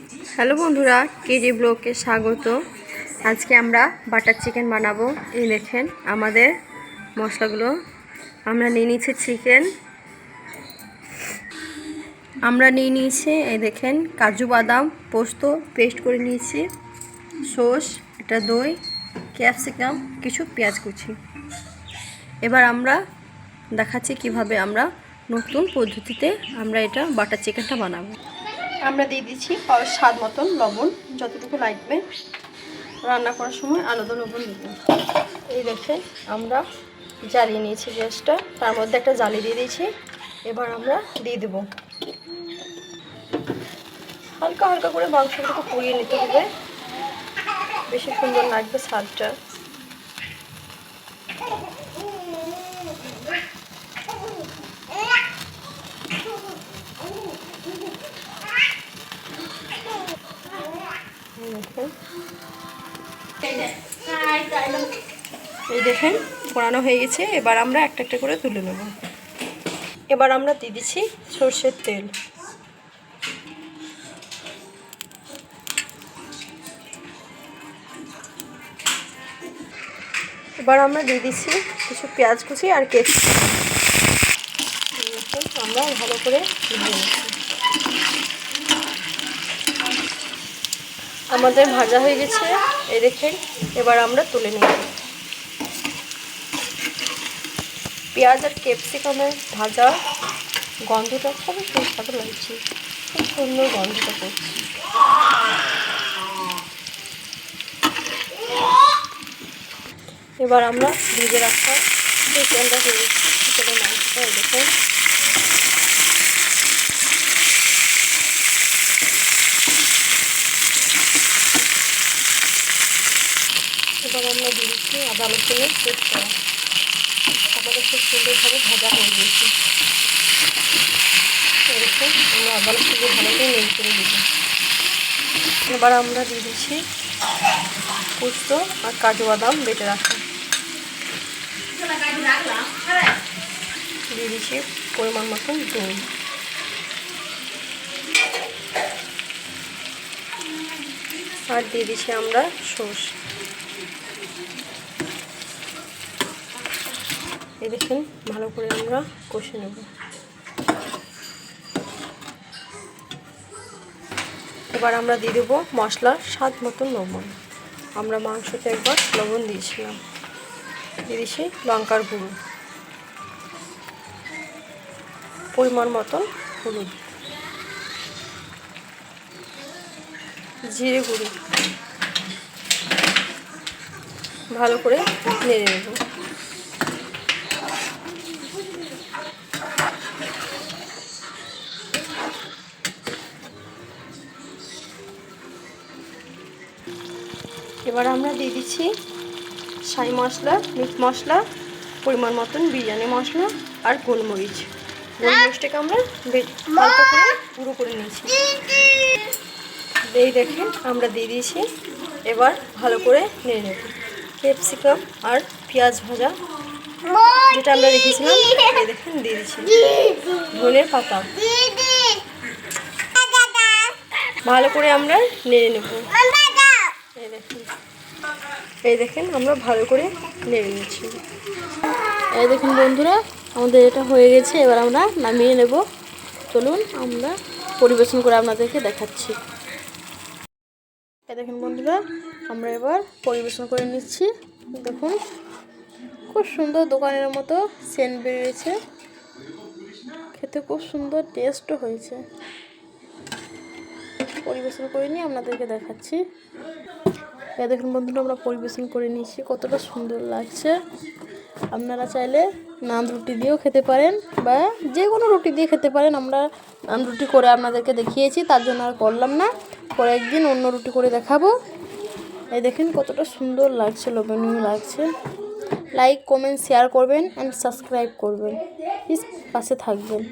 Hello বন্ধুরা, KG ব্লগে স্বাগত। আজকে আমরা বাটার চিকেন বানাবো। এই দেখেন আমাদের মশলাগুলো। আমরা নিয়ে নিয়েছি চিকেন, আমরা নিয়ে নিয়েছি এই দেখেন কাজু বাদাম পোস্ত পেস্ট করে নিয়েছি, সস, এটা দই, ক্যাপসিকাম, কিছু পেঁয়াজ কুচি। এবার আমরা দেখাচ্ছি কিভাবে আমরা নতুন পদ্ধতিতে আমরা এটা বাটার চিকেনটা বানাবো। আমরা দিয়ে দিচ্ছি স্বাদ মতন লবণ, যতটুকু লাগবে। রান্না করার সময় আলাদা লবণ দেব। এই দেখে আমরা জ্বালিয়ে নিয়েছি গ্যাসটা, তার মধ্যে একটা জালি দিয়ে দিয়েছি। এবার আমরা দিয়ে দেব, হালকা হালকা করে মাংসটাকে পুড়িয়ে নিতে হবে, বেশি সুন্দর লাগবে স্বাদটা। এই দেখেন পোড়ানো হয়ে গেছে। এবার আমরা একটা একটা করে তুলে নেব। এবার আমরা দিয়ে দিচ্ছি সর্ষের তেল। এবার আমরা দিয়ে দিচ্ছি কিছু পেঁয়াজ কুচি আর কেটে আমরা ভালো করে ভেজে নিচ্ছি। আমাদের ভাজা হয়ে গেছে, এই দেখেন। এবার আমরা তুলে নিব। পেঁয়াজ আর ক্যাপসিকামের ভাজা গন্ধটা খুবই সুস্বাদু লাগছে, খুব সুন্দর গন্ধটা করছে। এবার আমরা ভেজে রাখা চিকেনটা করে চিকেনের মাংসটা দেখেন। এবার আমরা দিয়ে দিচ্ছি আদা রসুনের পেস্ট করা। আমাদের খুব সুন্দরভাবে ভাজা হয়ে গিয়েছে। এরকম আমরা আদা রসুনের ভালো করে নেড়ে করে দিব। এবার আমরা দিয়ে দিচ্ছি পোস্ত আর কাজু বাদাম বেটে রাখা। দিয়ে দিচ্ছি পরিমাণ মতন দই। আর দিয়ে দিচ্ছি আমরা সস। এই দেখুন ভালো করে আমরা কষে নেব। এবার আমরা দিয়ে দেবো মশলার স্বাদ মতন লবণ। আমরা মাংসতে একবার লবণ দিয়েছিলাম। দিয়ে দিচ্ছি লঙ্কার গুঁড়ো, পরিমাণ মতন হলুদ, জিরে গুঁড়ো। ভালো করে নেড়ে নেব। এবার আমরা দিয়ে দিচ্ছি শাহি মশলা, মিট মশলা, পরিমাণ মতন বিরিয়ানি মশলা আর গোলমরিচ। গোলমরিচটাকে আমরা হালকা করে গুঁড়ো করে নিয়েছি। এই দেখেন আমরা দিয়ে দিয়েছি। এবার ভালো করে নেড়ে নেব। ক্যাপসিকাম আর পেঁয়াজ ভাজা যেটা আমরা রেখেছিলাম, এই দেখেন দিয়ে দিচ্ছি। ধনের পাতা ভালো করে আমরা নেড়ে নেব। এই দেখেন আমরা ভালো করে নেড়ে নিচ্ছি। এই দেখুন বন্ধুরা, আমাদের এটা হয়ে গেছে। এবার আমরা নামিয়ে নেব। চলুন আমরা পরিবেশন করে আপনাদেরকে দেখাচ্ছি। এই দেখুন বন্ধুরা, আমরা এবার পরিবেশন করে নিচ্ছি। দেখুন খুব সুন্দর দোকানের মতো সেন্ট বেরিয়েছে, খেতে খুব সুন্দর টেস্টও হয়েছে। পরিবেশন করে নিয়ে আপনাদেরকে দেখাচ্ছি। এই দেখুন বন্ধুরা, আমরা পরিবেশন করে নিচ্ছি, কতটা সুন্দর লাগছে। আপনারা চাইলে নান রুটি দিয়েও খেতে পারেন বা যে কোনো রুটি দিয়ে খেতে পারেন। আমরা নান রুটি করে আপনাদেরকে দেখিয়েছি, তার জন্য আর করলাম না। পরে একদিন অন্য রুটি করে দেখাবো। এই দেখেন কতটা সুন্দর লাগছে, লোভনীয় লাগছে। লাইক, কমেন্ট, শেয়ার করবেন অ্যান্ড সাবস্ক্রাইব করবেন। প্লিজ পাশে থাকবেন।